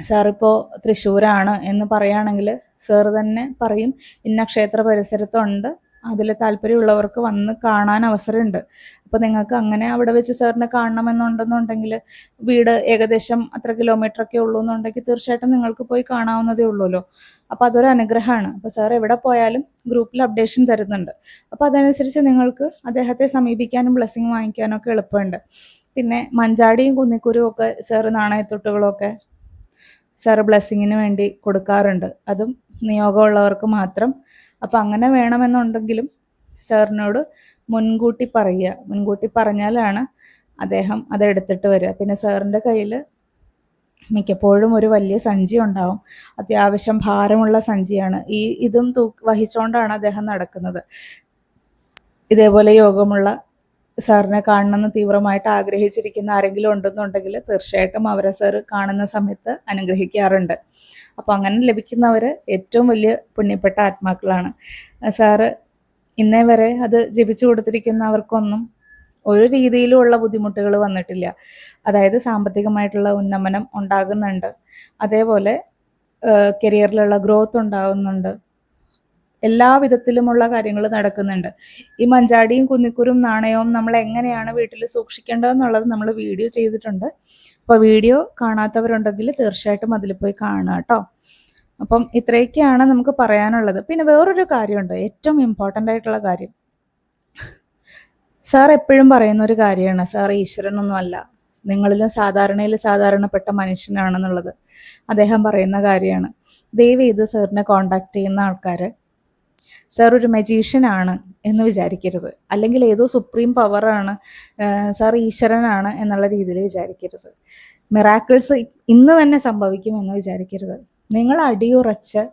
സാറിപ്പോൾ തൃശ്ശൂരാണ് എന്ന് പറയുകയാണെങ്കിൽ സാറ് തന്നെ പറയും ഇന്ന ക്ഷേത്ര പരിസരത്തുണ്ട്, അതിൽ താല്പര്യമുള്ളവർക്ക് വന്ന് കാണാൻ അവസരമുണ്ട്. അപ്പോൾ നിങ്ങൾക്ക് അങ്ങനെ അവിടെ വെച്ച് സാറിനെ കാണണമെന്നുണ്ടെന്നുണ്ടെങ്കിൽ വീട് ഏകദേശം അത്ര കിലോമീറ്ററൊക്കെ ഉള്ളൂ എന്നുണ്ടെങ്കിൽ തീർച്ചയായിട്ടും നിങ്ങൾക്ക് പോയി കാണാവുന്നതേ ഉള്ളൂല്ലോ. അപ്പോൾ അതൊരു അനുഗ്രഹമാണ്. അപ്പോൾ സാർ എവിടെ പോയാലും ഗ്രൂപ്പിൽ അപ്ഡേഷൻ തരുന്നുണ്ട്. അപ്പോൾ അതനുസരിച്ച് നിങ്ങൾക്ക് അദ്ദേഹത്തെ സമീപിക്കാനും ബ്ലെസ്സിങ് വാങ്ങിക്കാനും ഒക്കെ എളുപ്പമുണ്ട്. പിന്നെ മഞ്ചാടിയും കുന്നിക്കുരും ഒക്കെ സാറ് നാണയത്തൊട്ടുകളൊക്കെ സാറ് ബ്ലെസ്സിങ്ങിന് വേണ്ടി കൊടുക്കാറുണ്ട്. അതും നിയോഗമുള്ളവർക്ക് മാത്രം. അപ്പം അങ്ങനെ വേണമെന്നുണ്ടെങ്കിലും സാറിനോട് മുൻകൂട്ടി പറയുക. മുൻകൂട്ടി പറഞ്ഞാലാണ് അദ്ദേഹം അതെടുത്തിട്ട് വരിക. പിന്നെ സാറിൻ്റെ കയ്യിൽ മിക്കപ്പോഴും ഒരു വലിയ സഞ്ചി ഉണ്ടാവും. അത്യാവശ്യം ഭാരമുള്ള സഞ്ചിയാണ്. ഇതും വഹിച്ചുകൊണ്ടാണ് അദ്ദേഹം നടക്കുന്നത്. ഇതേപോലെ യോഗമുള്ള സാറിനെ കാണണമെന്ന് തീവ്രമായിട്ട് ആഗ്രഹിച്ചിരിക്കുന്ന ആരെങ്കിലും ഉണ്ടെന്നുണ്ടെങ്കിൽ തീർച്ചയായിട്ടും അവരെ സാറ് കാണുന്ന സമയത്ത് അനുഗ്രഹിക്കാറുണ്ട്. അപ്പോൾ അങ്ങനെ ലഭിക്കുന്നവർ ഏറ്റവും വലിയ പുണ്യപ്പെട്ട ആത്മാക്കളാണ്. സാറ് ഇന്നേ വരെ അത് ജപിച്ചു കൊടുത്തിരിക്കുന്നവർക്കൊന്നും ഒരു രീതിയിലുമുള്ള ബുദ്ധിമുട്ടുകൾ വന്നിട്ടില്ല. അതായത് സാമ്പത്തികമായിട്ടുള്ള ഉന്നമനം ഉണ്ടാകുന്നുണ്ട്, അതേപോലെ കരിയറിലുള്ള ഗ്രോത്ത് ഉണ്ടാകുന്നുണ്ട്, എല്ലാ വിധത്തിലുമുള്ള കാര്യങ്ങൾ നടക്കുന്നുണ്ട്. ഈ മഞ്ചാടിയും കുന്നിക്കുരും നാണയവും നമ്മൾ എങ്ങനെയാണ് വീട്ടിൽ സൂക്ഷിക്കേണ്ടതെന്നുള്ളത് നമ്മൾ വീഡിയോ ചെയ്തിട്ടുണ്ട്. അപ്പോൾ വീഡിയോ കാണാത്തവരുണ്ടെങ്കിൽ തീർച്ചയായിട്ടും അതിൽ പോയി കാണുക കേട്ടോ. അപ്പം ഇത്രയൊക്കെയാണ് നമുക്ക് പറയാനുള്ളത്. പിന്നെ വേറൊരു കാര്യമുണ്ട്, ഏറ്റവും ഇമ്പോർട്ടൻ്റ് ആയിട്ടുള്ള കാര്യം. സാർ എപ്പോഴും പറയുന്ന ഒരു കാര്യമാണ്, സാർ ഈശ്വരനൊന്നും അല്ല, നിങ്ങളിലും സാധാരണപ്പെട്ട മനുഷ്യനാണെന്നുള്ളത് അദ്ദേഹം പറയുന്ന കാര്യമാണ്. ദയവ് ചെയ്ത് സാറിനെ കോണ്ടാക്ട് ചെയ്യുന്ന ആൾക്കാർ സാർ ഒരു മജീഷ്യനാണ് എന്ന് വിചാരിക്കരുത്, അല്ലെങ്കിൽ ഏതോ സുപ്രീം പവറാണ്, സാർ ഈശ്വരനാണ് എന്നുള്ള രീതിയിൽ വിചാരിക്കരുത്. മിറാക്കിൾസ് ഇന്ന് തന്നെ സംഭവിക്കുമെന്ന് വിചാരിക്കരുത്. നിങ്ങൾ അടിയുറച്ച്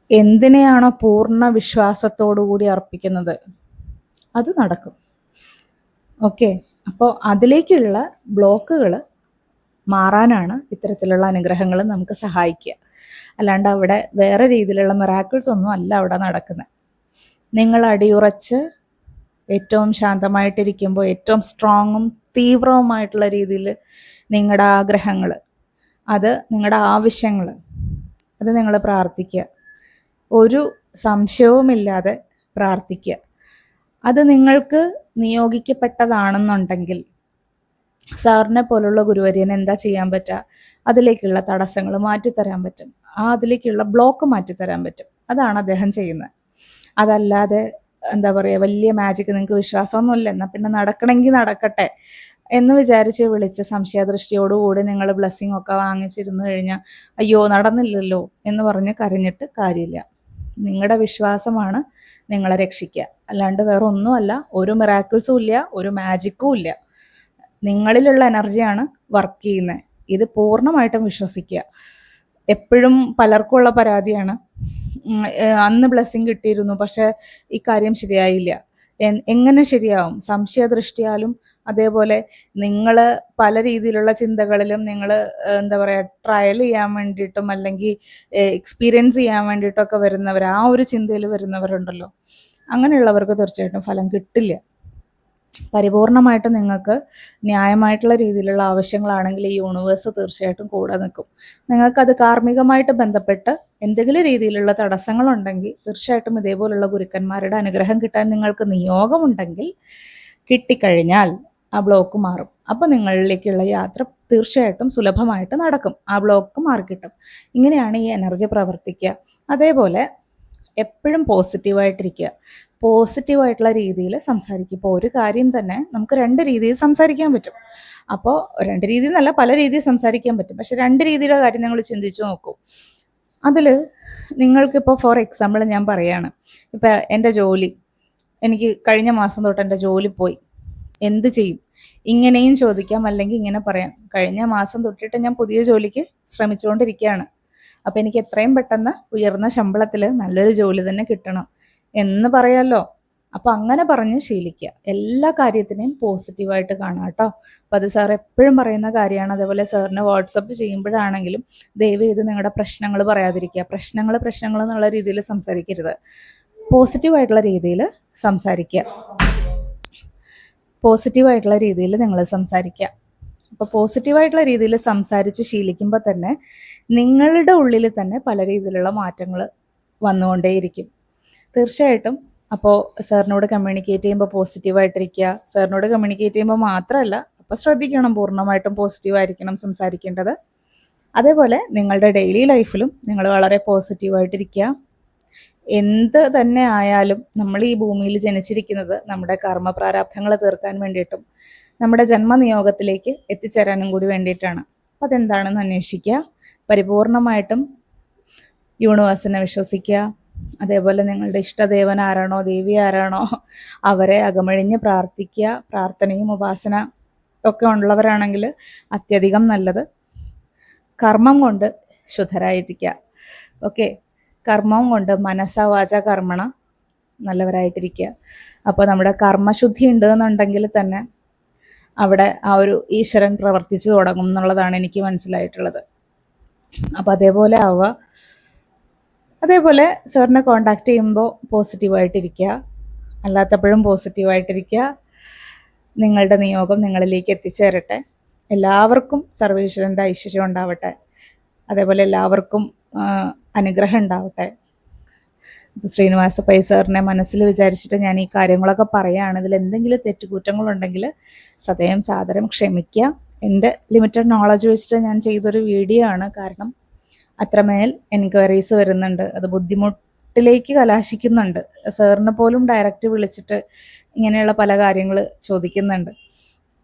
എന്തിനെയാണോ പൂർണ്ണ വിശ്വാസത്തോടുകൂടി അർപ്പിക്കുന്നത് അത് നടക്കും. ഓക്കെ, അപ്പോൾ അതിലേക്കുള്ള ബ്ലോക്കുകൾ മാറാനാണ് ഇത്തരത്തിലുള്ള അനുഗ്രഹങ്ങൾ നമുക്ക് സഹായിക്കുക. അല്ലാണ്ട് അവിടെ വേറെ രീതിയിലുള്ള മിറാക്കിൾസ് ഒന്നും അല്ല അവിടെ നടക്കുന്നത്. നിങ്ങൾ അടിയുറച്ച് ഏറ്റവും ശാന്തമായിട്ടിരിക്കുമ്പോൾ ഏറ്റവും സ്ട്രോങ്ങും തീവ്രവുമായിട്ടുള്ള രീതിയിൽ നിങ്ങളുടെ ആഗ്രഹങ്ങൾ, അത് നിങ്ങളുടെ ആവശ്യങ്ങൾ, അത് നിങ്ങൾ പ്രാർത്ഥിക്കുക. ഒരു സംശയവുമില്ലാതെ പ്രാർത്ഥിക്കുക. അത് നിങ്ങൾക്ക് നിയോഗിക്കപ്പെട്ടതാണെന്നുണ്ടെങ്കിൽ സാറിനെ പോലുള്ള ഗുരുവര്യന് എന്താ ചെയ്യാൻ പറ്റുക? അതിലേക്കുള്ള തടസ്സങ്ങൾ മാറ്റിത്തരാൻ പറ്റും, അതിലേക്കുള്ള ബ്ലോക്ക് മാറ്റിത്തരാൻ പറ്റും. അതാണ് അദ്ദേഹം ചെയ്യുന്നത്. അതല്ലാതെ എന്താ പറയുക, വലിയ മാജിക് നിങ്ങൾക്ക് വിശ്വാസമൊന്നുമില്ല, എന്നാൽ പിന്നെ നടക്കണമെങ്കിൽ നടക്കട്ടെ എന്ന് വിചാരിച്ച് വിളിച്ച് സംശയദൃഷ്ടിയോടുകൂടി നിങ്ങൾ ബ്ലെസ്സിങ് ഒക്കെ വാങ്ങിച്ചിരുന്നു കഴിഞ്ഞാൽ അയ്യോ നടന്നില്ലല്ലോ എന്ന് പറഞ്ഞ് കരഞ്ഞിട്ട് കാര്യമില്ല. നിങ്ങളുടെ വിശ്വാസമാണ് നിങ്ങളെ രക്ഷിക്കുക, അല്ലാണ്ട് വേറെ ഒന്നുമല്ല. ഒരു മിറാക്കിൾസും ഇല്ല, ഒരു മാജിക്കും ഇല്ല. നിങ്ങളിലുള്ള എനർജിയാണ് വർക്ക് ചെയ്യുന്നത്. ഇത് പൂർണ്ണമായിട്ടും വിശ്വസിക്കുക. എപ്പോഴും പലർക്കുമുള്ള പരാതിയാണ്, അന്ന് ബ്ലെസ്സിങ് കിട്ടിയിരുന്നു പക്ഷേ ഈ കാര്യം ശരിയായില്ല. എങ്ങനെ ശരിയാവും? സംശയദൃഷ്ടിയാലും അതേപോലെ നിങ്ങൾ പല രീതിയിലുള്ള ചിന്തകളിലും നിങ്ങൾ എന്താ പറയുക, ട്രയൽ ചെയ്യാൻ വേണ്ടിയിട്ടും അല്ലെങ്കിൽ എക്സ്പീരിയൻസ് ചെയ്യാൻ വേണ്ടിയിട്ടൊക്കെ വരുന്നവർ, ആ ഒരു ചിന്തയിൽ വരുന്നവരുണ്ടല്ലോ, അങ്ങനെയുള്ളവർക്ക് തീർച്ചയായിട്ടും ഫലം കിട്ടില്ല. പരിപൂർണമായിട്ടും നിങ്ങൾക്ക് ന്യായമായിട്ടുള്ള രീതിയിലുള്ള ആവശ്യങ്ങളാണെങ്കിൽ ഈ യൂണിവേഴ്സ് തീർച്ചയായിട്ടും കൂടെ നിൽക്കും. നിങ്ങൾക്കത് കാർമ്മികമായിട്ട് ബന്ധപ്പെട്ട് എന്തെങ്കിലും രീതിയിലുള്ള തടസ്സങ്ങളുണ്ടെങ്കിൽ തീർച്ചയായിട്ടും ഇതേപോലുള്ള ഗുരുക്കന്മാരുടെ അനുഗ്രഹം കിട്ടാൻ നിങ്ങൾക്ക് നിയോഗമുണ്ടെങ്കിൽ കിട്ടിക്കഴിഞ്ഞാൽ ആ ബ്ലോക്ക് മാറും. അപ്പോൾ നിങ്ങളിലേക്കുള്ള യാത്ര തീർച്ചയായിട്ടും സുലഭമായിട്ട് നടക്കും, ആ ബ്ലോക്ക് മാറിക്കിട്ടും. ഇങ്ങനെയാണ് ഈ എനർജി പ്രവർത്തിക്കുക. അതേപോലെ എപ്പോഴും പോസിറ്റീവായിട്ടിരിക്കുക, പോസിറ്റീവായിട്ടുള്ള രീതിയിൽ സംസാരിക്കുക. ഇപ്പോൾ ഒരു കാര്യം തന്നെ നമുക്ക് 2 രീതിയിൽ സംസാരിക്കാൻ പറ്റും. അപ്പോൾ 2 രീതിയിൽ എന്നല്ല, പല രീതിയിൽ സംസാരിക്കാൻ പറ്റും. പക്ഷെ 2 രീതിയിലുള്ള കാര്യം നിങ്ങൾ ചിന്തിച്ചു നോക്കൂ. അതിൽ നിങ്ങൾക്കിപ്പോൾ ഫോർ എക്സാമ്പിൾ ഞാൻ പറയുകയാണ്, ഇപ്പോൾ എൻ്റെ ജോലി, എനിക്ക് കഴിഞ്ഞ മാസം തൊട്ട് എൻ്റെ ജോലി പോയി. എന്തു ചെയ്യും? ഇങ്ങനെയും ചോദിക്കാം, അല്ലെങ്കിൽ ഇങ്ങനെ പറയാം, കഴിഞ്ഞ മാസം തൊട്ടിട്ട് ഞാൻ പുതിയ ജോലിക്ക് ശ്രമിച്ചുകൊണ്ടിരിക്കുകയാണ്. അപ്പം എനിക്ക് എത്രയും പെട്ടെന്ന് ഉയർന്ന ശമ്പളത്തിൽ നല്ലൊരു ജോലി തന്നെ കിട്ടണം എന്ന് പറയാമല്ലോ. അപ്പം അങ്ങനെ പറഞ്ഞ് ശീലിക്കുക. എല്ലാ കാര്യത്തിനെയും പോസിറ്റീവായിട്ട് കാണാം കേട്ടോ. അപ്പം അത് സാർ എപ്പോഴും പറയുന്ന കാര്യമാണ്. അതേപോലെ സാറിന് വാട്സപ്പ് ചെയ്യുമ്പോഴാണെങ്കിലും ദയവ് ചെയ്ത് നിങ്ങളുടെ പ്രശ്നങ്ങൾ പറയാതിരിക്കുക. പ്രശ്നങ്ങൾ എന്നുള്ള രീതിയിൽ സംസാരിക്കരുത്. പോസിറ്റീവായിട്ടുള്ള രീതിയിൽ സംസാരിക്കുക. പോസിറ്റീവായിട്ടുള്ള രീതിയിൽ നിങ്ങൾ സംസാരിക്കുക. അപ്പോൾ പോസിറ്റീവായിട്ടുള്ള രീതിയിൽ സംസാരിച്ച് ശീലിക്കുമ്പോൾ തന്നെ നിങ്ങളുടെ ഉള്ളിൽ തന്നെ പല രീതിയിലുള്ള മാറ്റങ്ങൾ വന്നുകൊണ്ടേയിരിക്കും തീർച്ചയായിട്ടും. അപ്പോൾ സാറിനോട് കമ്മ്യൂണിക്കേറ്റ് ചെയ്യുമ്പോൾ പോസിറ്റീവായിട്ടിരിക്കുക. സാറിനോട് കമ്മ്യൂണിക്കേറ്റ് ചെയ്യുമ്പോൾ മാത്രമല്ല, അപ്പോൾ ശ്രദ്ധിക്കണം, പൂർണ്ണമായിട്ടും പോസിറ്റീവായിരിക്കണം സംസാരിക്കേണ്ടത്. അതേപോലെ നിങ്ങളുടെ ഡെയിലി ലൈഫിലും നിങ്ങൾ വളരെ പോസിറ്റീവായിട്ടിരിക്കുക. എന്ത് തന്നെ ആയാലും നമ്മൾ ഈ ഭൂമിയിൽ ജനിച്ചിരിക്കുന്നത് നമ്മുടെ കർമ്മപ്രാരാബ്ധങ്ങൾ തീർക്കാൻ വേണ്ടിയിട്ടും നമ്മുടെ ജന്മനിയോഗത്തിലേക്ക് എത്തിച്ചേരാനും കൂടി വേണ്ടിയിട്ടാണ്. അപ്പം അതെന്താണെന്ന് അന്വേഷിക്കുക. പരിപൂർണമായിട്ടും യൂണിവേഴ്സിനെ വിശ്വസിക്കുക. അതേപോലെ നിങ്ങളുടെ ഇഷ്ടദേവൻ ആരാണോ, ദേവി ആരാണോ, അവരെ അകമഴിഞ്ഞ് പ്രാർത്ഥിക്കുക. പ്രാർത്ഥനയും ഉപാസന ഒക്കെ ഉള്ളവരാണെങ്കിൽ അത്യധികം നല്ലത്. കർമ്മം കൊണ്ട് ശുദ്ധരായിരിക്കുക. ഓക്കെ, കർമ്മം കൊണ്ട് മനസ്സ വാച കർമ്മണ നല്ലവരായിട്ടിരിക്കുക. അപ്പോൾ നമ്മുടെ കർമ്മശുദ്ധി ഉണ്ട് എന്നുണ്ടെങ്കിൽ തന്നെ അവിടെ ആ ഒരു ഈശ്വരൻ പ്രവർത്തിച്ചു തുടങ്ങും എന്നുള്ളതാണ് എനിക്ക് മനസ്സിലായിട്ടുള്ളത്. അപ്പോൾ അതേപോലെ ആവുക. അതേപോലെ സാറിനെ കോണ്ടാക്ട് ചെയ്യുമ്പോൾ പോസിറ്റീവായിട്ടിരിക്കുക, അല്ലാത്തപ്പോഴും പോസിറ്റീവായിട്ടിരിക്കുക. നിങ്ങളുടെ നിയോഗം നിങ്ങളിലേക്ക് എത്തിച്ചേരട്ടെ. എല്ലാവർക്കും സർവേശ്വരൻ്റെ ഐശ്വര്യം ഉണ്ടാവട്ടെ. അതേപോലെ എല്ലാവർക്കും അനുഗ്രഹം ഉണ്ടാവട്ടെ. ശ്രീനിവാസ പൈ സാറിനെ മനസ്സിൽ വിചാരിച്ചിട്ട് ഞാൻ ഈ കാര്യങ്ങളൊക്കെ പറയുകയാണ്. ഇതിൽ എന്തെങ്കിലും തെറ്റുകുറ്റങ്ങളുണ്ടെങ്കിൽ സദയം സാദരം ക്ഷമിക്കുക. എൻ്റെ ലിമിറ്റഡ് നോളജ് വെച്ചിട്ട് ഞാൻ ചെയ്തൊരു വീഡിയോ ആണ്. കാരണം അത്രമേൽ എൻക്വയറീസ് വരുന്നുണ്ട്, അത് ബുദ്ധിമുട്ടിലേക്ക് കലാശിക്കുന്നുണ്ട്. സാറിന് പോലും ഡയറക്റ്റ് വിളിച്ചിട്ട് ഇങ്ങനെയുള്ള പല കാര്യങ്ങൾ ചോദിക്കുന്നുണ്ട്.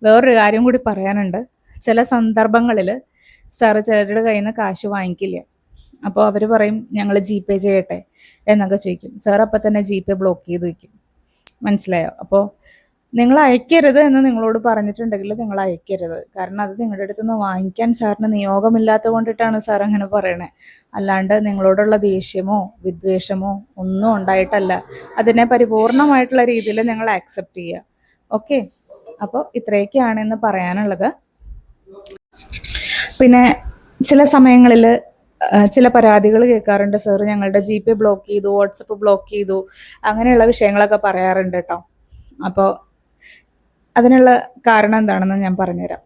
വേറൊരു കാര്യം കൂടി പറയാനുണ്ട്. ചില സന്ദർഭങ്ങളിൽ സാറ് ചിലരുടെ കയ്യിൽ നിന്ന് കാശ് വാങ്ങിക്കില്ല. അപ്പോൾ അവർ പറയും ഞങ്ങൾ GPay ചെയ്യട്ടെ എന്നൊക്കെ ചോദിക്കും. സാർ അപ്പം തന്നെ GPay ബ്ലോക്ക് ചെയ്ത് വയ്ക്കും. മനസ്സിലായോ? അപ്പോൾ നിങ്ങൾ അയക്കരുത് എന്ന് നിങ്ങളോട് പറഞ്ഞിട്ടുണ്ടെങ്കിൽ നിങ്ങൾ അയക്കരുത്. കാരണം അത് നിങ്ങളുടെ അടുത്ത് നിന്ന് വാങ്ങിക്കാൻ സാറിന് നിയോഗമില്ലാത്തത് കൊണ്ടിട്ടാണ് സാർ അങ്ങനെ പറയണേ. അല്ലാണ്ട് നിങ്ങളോടുള്ള ദേഷ്യമോ വിദ്വേഷമോ ഒന്നും ഉണ്ടായിട്ടല്ല. അതിനെ പരിപൂർണമായിട്ടുള്ള രീതിയിൽ നിങ്ങൾ ആക്സെപ്റ്റ് ചെയ്യുക. ഓക്കെ, അപ്പോൾ ഇത്രയൊക്കെയാണ് ഇന്ന് പറയാനുള്ളത്. പിന്നെ ചില സമയങ്ങളിൽ ചില പരാതികൾ കേൾക്കാറുണ്ട്. സാർ ഞങ്ങളുടെ GPay ബ്ലോക്ക് ചെയ്തു, വാട്സപ്പ് ബ്ലോക്ക് ചെയ്തു, അങ്ങനെയുള്ള വിഷയങ്ങളൊക്കെ പറയാറുണ്ട് കേട്ടോ. അപ്പോൾ അതിനുള്ള കാരണം എന്താണെന്ന് ഞാൻ പറഞ്ഞുതരാം.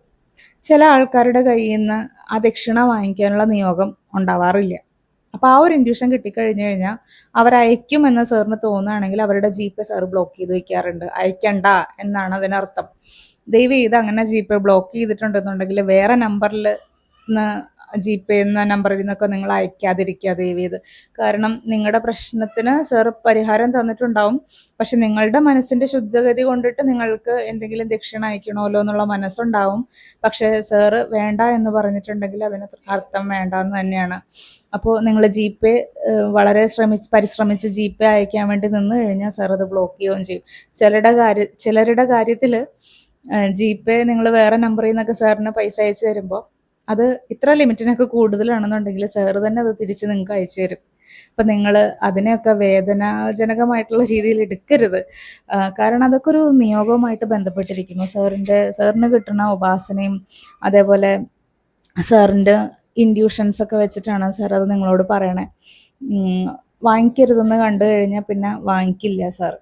ചില ആൾക്കാരുടെ കയ്യിൽ നിന്ന് ആ ദക്ഷിണ വാങ്ങിക്കാനുള്ള നിയോഗം ഉണ്ടാവാറില്ല. അപ്പോൾ ആ ഒരു ഇൻഡ്യൂഷൻ കിട്ടിക്കഴിഞ്ഞു കഴിഞ്ഞാൽ അവരയക്കുമെന്ന് സാറിന് തോന്നുകയാണെങ്കിൽ അവരുടെ GPay സാർ ബ്ലോക്ക് ചെയ്ത് വയ്ക്കാറുണ്ട്. അയക്കണ്ട എന്നാണ് അതിനർത്ഥം. ദയവ് ചെയ്ത് അങ്ങനെ GPay ബ്ലോക്ക് ചെയ്തിട്ടുണ്ടെന്നുണ്ടെങ്കിൽ വേറെ നമ്പറിൽ നിന്ന് GPay എന്ന നമ്പറിൽ നിന്നൊക്കെ നിങ്ങൾ അയക്കാതിരിക്കുക ദയവ് ചെയ്ത്. കാരണം നിങ്ങളുടെ പ്രശ്നത്തിന് സാർ പരിഹാരം തന്നിട്ടുണ്ടാവും. പക്ഷെ നിങ്ങളുടെ മനസ്സിൻ്റെ ശുദ്ധഗതി കൊണ്ടിട്ട് നിങ്ങൾക്ക് എന്തെങ്കിലും ദക്ഷിണ അയക്കണമല്ലോ എന്നുള്ള മനസ്സുണ്ടാവും. പക്ഷേ സാറ് വേണ്ട എന്ന് പറഞ്ഞിട്ടുണ്ടെങ്കിൽ അതിന് അർത്ഥം വേണ്ട എന്ന് തന്നെയാണ്. അപ്പോൾ നിങ്ങൾ GPay വളരെ പരിശ്രമിച്ച് GPay അയക്കാൻ വേണ്ടി നിന്ന് കഴിഞ്ഞാൽ സാർ അത് ബ്ലോക്ക് ചെയ്യുകയും ചെയ്യും. ചിലരുടെ കാര്യത്തിൽ GPay നിങ്ങൾ വേറെ നമ്പറിൽ നിന്നൊക്കെ സാറിന് പൈസ അയച്ചു തരുമ്പോൾ അത് ഇത്ര ലിമിറ്റിനൊക്കെ കൂടുതലാണെന്നുണ്ടെങ്കിൽ സാറ് തന്നെ അത് തിരിച്ച് നിങ്ങൾക്ക് അയച്ചു തരും. അപ്പം നിങ്ങൾ അതിനെയൊക്കെ വേദനാജനകമായിട്ടുള്ള രീതിയിൽ എടുക്കരുത്. കാരണം അതൊക്കെ ഒരു നിയോഗവുമായിട്ട് ബന്ധപ്പെട്ടിരിക്കുന്നു. സാറിന് കിട്ടുന്ന ഉപാസനയും അതേപോലെ സാറിൻ്റെ ഇൻഡ്യൂഷൻസൊക്കെ വെച്ചിട്ടാണ് സാർ അത് നിങ്ങളോട് പറയണേ. വാങ്ങിക്കരുതെന്ന് കണ്ടു കഴിഞ്ഞാൽ പിന്നെ വാങ്ങിക്കില്ല സാർ.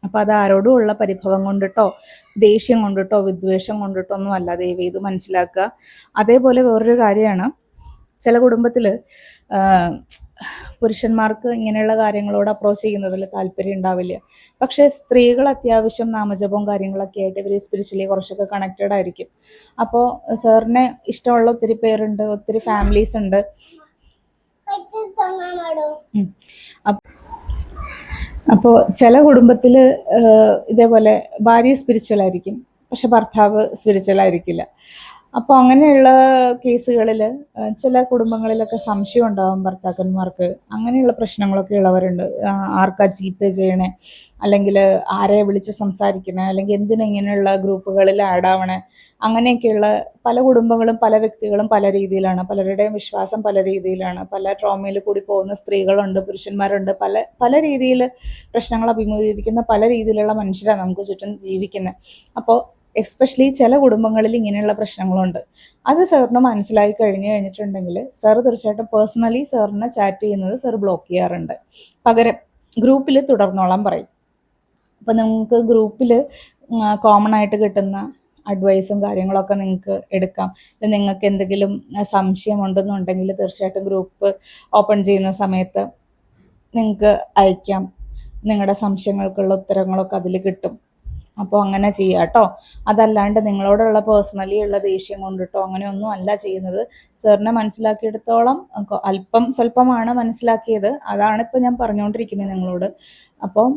അപ്പോൾ അത് ആരോടും ഉള്ള പരിഭവം കൊണ്ടിട്ടോ ദേഷ്യം കൊണ്ടിട്ടോ വിദ്വേഷം കൊണ്ടിട്ടോ ഒന്നും അല്ല. ദയവ് ഇത് മനസ്സിലാക്കുക. അതേപോലെ വേറൊരു കാര്യമാണ്, ചില കുടുംബത്തിൽ പുരുഷന്മാർക്ക് ഇങ്ങനെയുള്ള കാര്യങ്ങളോട് അപ്രോച്ച് ചെയ്യുന്നതിൽ താല്പര്യം ഉണ്ടാവില്ല. പക്ഷേ സ്ത്രീകൾ അത്യാവശ്യം നാമജപവും കാര്യങ്ങളൊക്കെ ആയിട്ട് ഇവർ സ്പിരിച്വലി കുറച്ചൊക്കെ കണക്റ്റഡ് ആയിരിക്കും. അപ്പോൾ സാറിനെ ഇഷ്ടമുള്ള ഒത്തിരി പേരുണ്ട്, ഒത്തിരി ഫാമിലീസ് ഉണ്ട്. അപ്പോൾ ചില കുടുംബത്തിൽ ഇതേപോലെ ഭാര്യ സ്പിരിച്വൽ ആയിരിക്കും, പക്ഷെ ഭർത്താവ് സ്പിരിച്വൽ ആയിരിക്കില്ല. അപ്പോൾ അങ്ങനെയുള്ള കേസുകളിൽ ചില കുടുംബങ്ങളിലൊക്കെ സംശയം ഉണ്ടാകും ഭർത്താക്കന്മാർക്ക്. അങ്ങനെയുള്ള പ്രശ്നങ്ങളൊക്കെ ഉള്ളവരുണ്ട്. ആർക്കാ ജിപേ ചെയ്യണേ, അല്ലെങ്കിൽ ആരെ വിളിച്ച് സംസാരിക്കണേ, അല്ലെങ്കിൽ എന്തിനാ ഇങ്ങനെയുള്ള ഗ്രൂപ്പുകളിൽ ആഡ് ആവണേ, അങ്ങനെയൊക്കെയുള്ള പല കുടുംബങ്ങളും പല വ്യക്തികളും പല രീതിയിലാണ്. പലരുടെയും വിശ്വാസം പല രീതിയിലാണ്. പല ട്രോമയിൽ കൂടി പോകുന്ന സ്ത്രീകളുണ്ട്, പുരുഷന്മാരുണ്ട്. പല പല രീതിയിൽ പ്രശ്നങ്ങൾ അഭിമുഖീകരിക്കുന്ന പല രീതിയിലുള്ള മനുഷ്യരാണ് നമുക്ക് ചുറ്റും ജീവിക്കുന്നത്. അപ്പോൾ എസ്പെഷ്യലി ചില കുടുംബങ്ങളിൽ ഇങ്ങനെയുള്ള പ്രശ്നങ്ങളുണ്ട്. അത് സാറിന് മനസ്സിലായി കഴിഞ്ഞിട്ടുണ്ടെങ്കിൽ സാർ തീർച്ചയായിട്ടും പേഴ്സണലി സാറിനെ ചാറ്റ് ചെയ്യുന്നത് സാർ ബ്ലോക്ക് ചെയ്യാറുണ്ട്. പകരം ഗ്രൂപ്പിൽ തുടർന്നോളാൻ പറയും. അപ്പം നിങ്ങൾക്ക് ഗ്രൂപ്പിൽ കോമൺ ആയിട്ട് കിട്ടുന്ന അഡ്വൈസും കാര്യങ്ങളൊക്കെ നിങ്ങൾക്ക് എടുക്കാം. നിങ്ങൾക്ക് എന്തെങ്കിലും സംശയം ഉണ്ടെന്നുണ്ടെങ്കിൽ തീർച്ചയായിട്ടും ഗ്രൂപ്പ് ഓപ്പൺ ചെയ്യുന്ന സമയത്ത് നിങ്ങൾക്ക് അയക്കാം. നിങ്ങളുടെ സംശയങ്ങൾക്കുള്ള ഉത്തരങ്ങളൊക്കെ അതിൽ കിട്ടും. അപ്പോൾ അങ്ങനെ ചെയ്യുക കേട്ടോ. അതല്ലാണ്ട് നിങ്ങളോടുള്ള പേഴ്സണലി ഉള്ള ദേഷ്യം കൊണ്ടിട്ടോ അങ്ങനെയൊന്നും അല്ല ചെയ്യുന്നത്. സാറിനെ മനസ്സിലാക്കിയെടുത്തോളം അല്പം സ്വല്പമാണ് മനസ്സിലാക്കിയത്. അതാണ് ഇപ്പോൾ ഞാൻ പറഞ്ഞുകൊണ്ടിരിക്കുന്നത് നിങ്ങളോട്. അപ്പം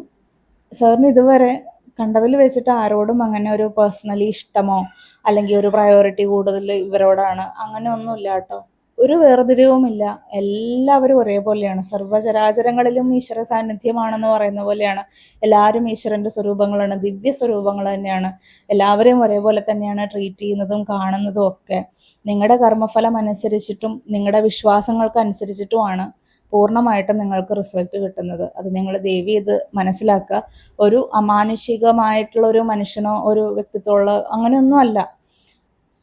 സാറിന് ഇതുവരെ കണ്ടതിൽ വെച്ചിട്ട് ആരോടും അങ്ങനെ ഒരു പേഴ്സണലി ഇഷ്ടമോ അല്ലെങ്കിൽ ഒരു പ്രയോറിറ്റി കൂടുതൽ ഇവരോടാണ് അങ്ങനെ ഒന്നുമില്ല കേട്ടോ. ഒരു വേർതിരിവുമില്ല. എല്ലാവരും ഒരേപോലെയാണ്. സർവ്വചരാചരങ്ങളിലും ഈശ്വര സാന്നിധ്യമാണെന്ന് പറയുന്ന പോലെയാണ്. എല്ലാവരും ഈശ്വരൻ്റെ സ്വരൂപങ്ങളാണ്, ദിവ്യ സ്വരൂപങ്ങൾ തന്നെയാണ്. എല്ലാവരെയും ഒരേപോലെ തന്നെയാണ് ട്രീറ്റ് ചെയ്യുന്നതും കാണുന്നതും ഒക്കെ. നിങ്ങളുടെ കർമ്മഫലം അനുസരിച്ചിട്ടും നിങ്ങളുടെ വിശ്വാസങ്ങൾക്ക് അനുസരിച്ചിട്ടുമാണ് പൂർണ്ണമായിട്ടും നിങ്ങൾക്ക് റിസൾട്ട് കിട്ടുന്നത്. അത് നിങ്ങൾ ദയവ് ചെയ്ത് മനസ്സിലാക്കുക. ഒരു അമാനുഷികമായിട്ടുള്ള ഒരു മനുഷ്യനോ ഒരു വ്യക്തിത്വമുള്ള അങ്ങനെയൊന്നും അല്ല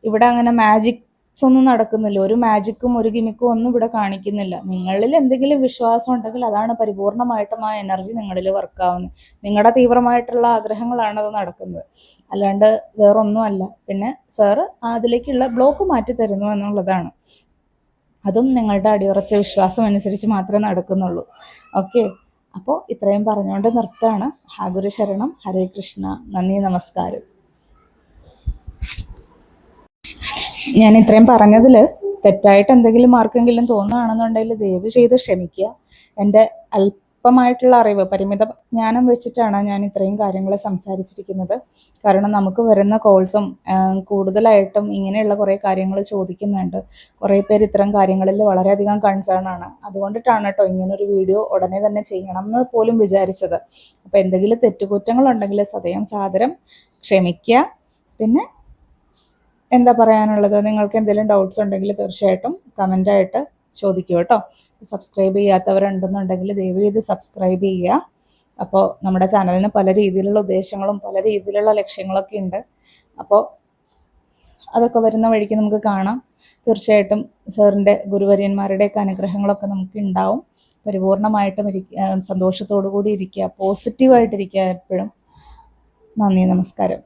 ഇവിടെ. അങ്ങനെ മാജിക്സ് ഒന്നും നടക്കുന്നില്ല. ഒരു മാജിക്കും ഒരു ഗിമിക്കും ഒന്നും ഇവിടെ കാണിക്കുന്നില്ല. നിങ്ങളിൽ എന്തെങ്കിലും വിശ്വാസം ഉണ്ടെങ്കിൽ അതാണ് പരിപൂർണമായിട്ടും ആ എനർജി നിങ്ങളിൽ വർക്കാവുന്നത്. നിങ്ങളുടെ തീവ്രമായിട്ടുള്ള ആഗ്രഹങ്ങളാണ് അത് നടക്കുന്നത്, അല്ലാണ്ട് വേറൊന്നും അല്ല. പിന്നെ സാറ് അതിലേക്കുള്ള ബ്ലോക്ക് മാറ്റി തരുന്നു എന്നുള്ളതാണ്. അതും നിങ്ങളുടെ അടിയുറച്ച വിശ്വാസം അനുസരിച്ച് മാത്രമേ നടക്കുന്നുള്ളൂ. ഓക്കെ, അപ്പോൾ ഇത്രയും പറഞ്ഞുകൊണ്ട് നിർത്താണ്. ഹാഗുരു ശരണം. ഹരേ കൃഷ്ണ. നന്ദി, നമസ്കാരം. ഞാൻ ഇത്രയും പറഞ്ഞതിൽ തെറ്റായിട്ട് എന്തെങ്കിലും ആർക്കെങ്കിലും തോന്നുകയാണെന്നുണ്ടെങ്കിൽ ദയവ് ചെയ്ത് ക്ഷമിക്കുക. എൻ്റെ അല്പമായിട്ടുള്ള അറിവ്, പരിമിത ജ്ഞാനം വെച്ചിട്ടാണ് ഞാൻ ഇത്രയും കാര്യങ്ങൾ സംസാരിച്ചിരിക്കുന്നത്. കാരണം നമുക്ക് വരുന്ന കോൾസും കൂടുതലായിട്ടും ഇങ്ങനെയുള്ള കുറേ കാര്യങ്ങൾ ചോദിക്കുന്നുണ്ട്. കുറേ പേര് ഇത്തരം കാര്യങ്ങളിൽ വളരെയധികം കൺസേൺ ആണ്. അതുകൊണ്ടിട്ടാണ് കേട്ടോ ഇങ്ങനൊരു വീഡിയോ ഉടനെ തന്നെ ചെയ്യണം എന്ന് പോലും വിചാരിച്ചത്. അപ്പോൾ എന്തെങ്കിലും തെറ്റുകുറ്റങ്ങളുണ്ടെങ്കിൽ സദയം സാദരം ക്ഷമിക്കുക. പിന്നെ എന്താ പറയാനുള്ളത്, നിങ്ങൾക്ക് എന്തെങ്കിലും ഡൗട്ട്സ് ഉണ്ടെങ്കിൽ തീർച്ചയായിട്ടും കമൻ്റായിട്ട് ചോദിക്കുക കേട്ടോ. സബ്സ്ക്രൈബ് ചെയ്യാത്തവരുണ്ടെന്നുണ്ടെങ്കിൽ ദയവ് ചെയ്ത് സബ്സ്ക്രൈബ് ചെയ്യുക. അപ്പോൾ നമ്മുടെ ചാനലിന് പല രീതിയിലുള്ള ഉദ്ദേശങ്ങളും പല രീതിയിലുള്ള ലക്ഷ്യങ്ങളൊക്കെ ഉണ്ട്. അപ്പോൾ അതൊക്കെ വരുന്ന വഴിക്ക് നമുക്ക് കാണാം. തീർച്ചയായിട്ടും സാറിൻ്റെ ഗുരുവര്യന്മാരുടെയൊക്കെ അനുഗ്രഹങ്ങളൊക്കെ നമുക്ക് ഉണ്ടാവും. പരിപൂർണമായിട്ടും സന്തോഷത്തോടു കൂടി ഇരിക്കുക, പോസിറ്റീവായിട്ടിരിക്കുക എപ്പോഴും. നന്ദി, നമസ്കാരം.